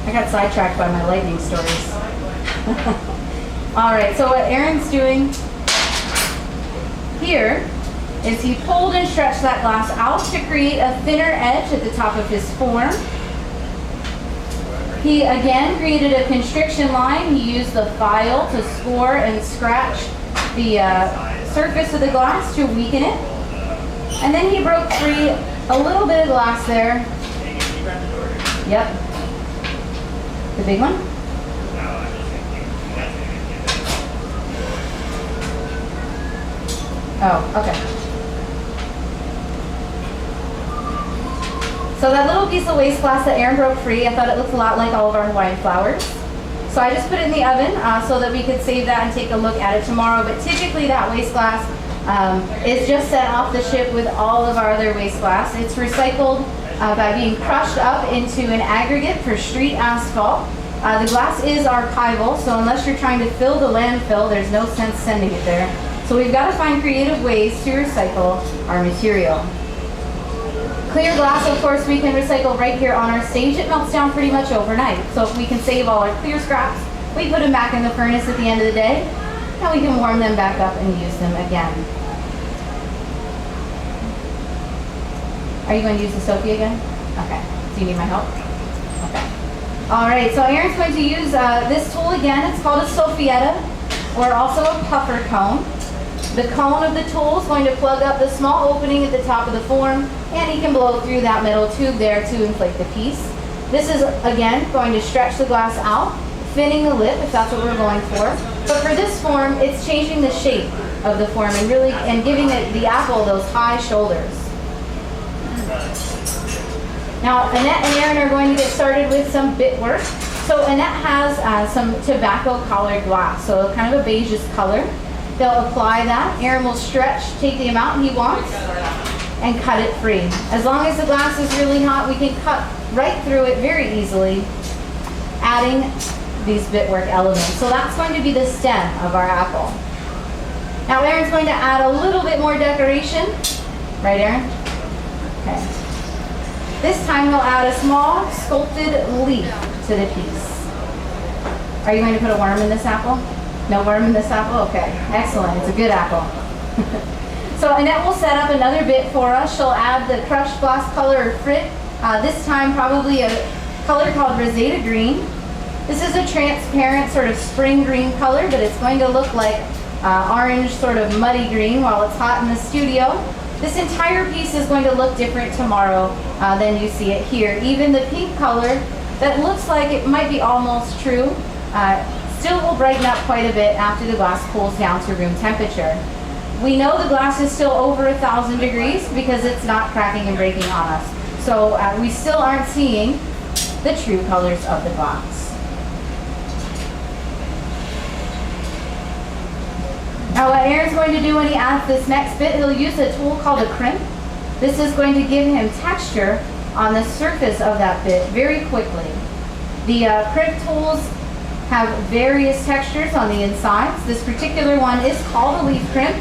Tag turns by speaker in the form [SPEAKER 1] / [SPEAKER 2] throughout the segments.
[SPEAKER 1] I got sidetracked by my lightning stories. All right, so what Aaron's doing here is he pulled and stretched that glass out to create a thinner edge at the top of his form. He again created a constriction line. He used the file to score and scratch the surface of the glass to weaken it. And then he broke free a little bit of glass there. Yep. The big one? Oh, okay. So that little piece of waste glass that Aaron broke free, I thought it looked a lot like all of our Hawaiian flowers. So I just put it in the oven so that we could save that and take a look at it tomorrow. But typically that waste glass is just sent off the ship with all of our other waste glass. It's recycled by being crushed up into an aggregate for street asphalt. The glass is archival, so unless you're trying to fill the landfill, there's no sense sending it there. So we've got to find creative ways to recycle our material. Clear glass, of course, we can recycle right here on our stage. It melts down pretty much overnight. So if we can save all our clear scraps, we put them back in the furnace at the end of the day, and we can warm them back up and use them again. Are you going to use the Sophie again? Okay. Do you need my help? Okay. All right, so Aaron's going to use this tool again. It's called a Sophietta, or also a puffer cone. The cone of the tool is going to plug up the small opening at the top of the form, and he can blow through that metal tube there to inflate the piece. This is, again, going to stretch the glass out, thinning the lip if that's what we're going for. But for this form, it's changing the shape of the form and giving the apple those high shoulders. Now, Annette and Aaron are going to get started with some bit work. So Annette has some tobacco colored glass, so kind of a beigeish color. They'll apply that. Aaron will stretch, take the amount he wants, and cut it free. As long as the glass is really hot, we can cut right through it very easily, adding these bitwork elements. So that's going to be the stem of our apple. Now Aaron's going to add a little bit more decoration. Right, Aaron? Okay. This time we'll add a small sculpted leaf to the piece. Are you going to put a worm in this apple? No worm in this apple? Okay, excellent. It's a good apple. So Annette will set up another bit for us. She'll add the crushed glass color or frit. This time probably a color called Rosetta Green. This is a transparent sort of spring green color, but it's going to look like orange sort of muddy green while it's hot in the studio. This entire piece is going to look different tomorrow than you see it here. Even the pink color that looks like it might be almost true still will brighten up quite a bit after the glass cools down to room temperature. We know the glass is still over 1,000 degrees because it's not cracking and breaking on us. So we still aren't seeing the true colors of the glass. Now what Aaron's going to do when he adds this next bit, he'll use a tool called a crimp. This is going to give him texture on the surface of that bit very quickly. The crimp tools have various textures on the insides. This particular one is called a leaf crimp,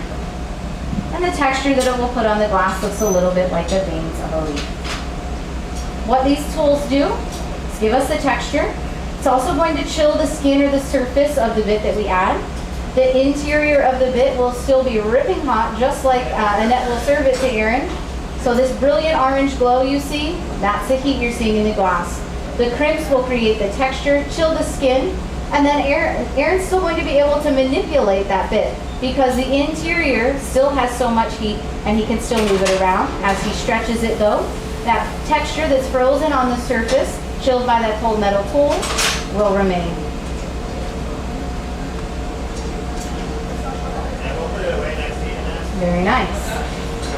[SPEAKER 1] and the texture that it will put on the glass looks a little bit like the veins of a leaf. What these tools do is give us the texture. It's also going to chill the skin or the surface of the bit that we add. The interior of the bit will still be ripping hot, just like Annette will serve it to Aaron. So this brilliant orange glow you see, that's the heat you're seeing in the glass. The crimps will create the texture, chill the skin, and then Aaron's still going to be able to manipulate that bit because the interior still has so much heat and he can still move it around. As he stretches it though, that texture that's frozen on the surface, chilled by that cold metal tool, will remain. Very nice.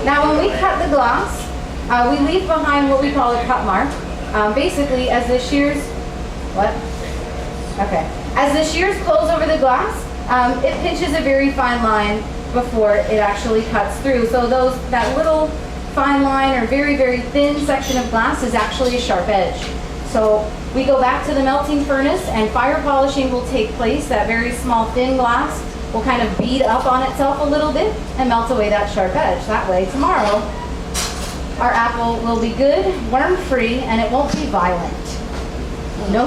[SPEAKER 1] Now when we cut the glass, we leave behind what we call a cut mark. Basically as the shears, Okay. As the shears close over the glass, it pinches a very fine line before it actually cuts through. So that little fine line or very, very thin section of glass is actually a sharp edge. So we go back to the melting furnace and fire polishing will take place. That very small thin glass will kind of bead up on itself a little bit and melt away that sharp edge. That way tomorrow our apple will be good, worm-free, and it won't be violent. No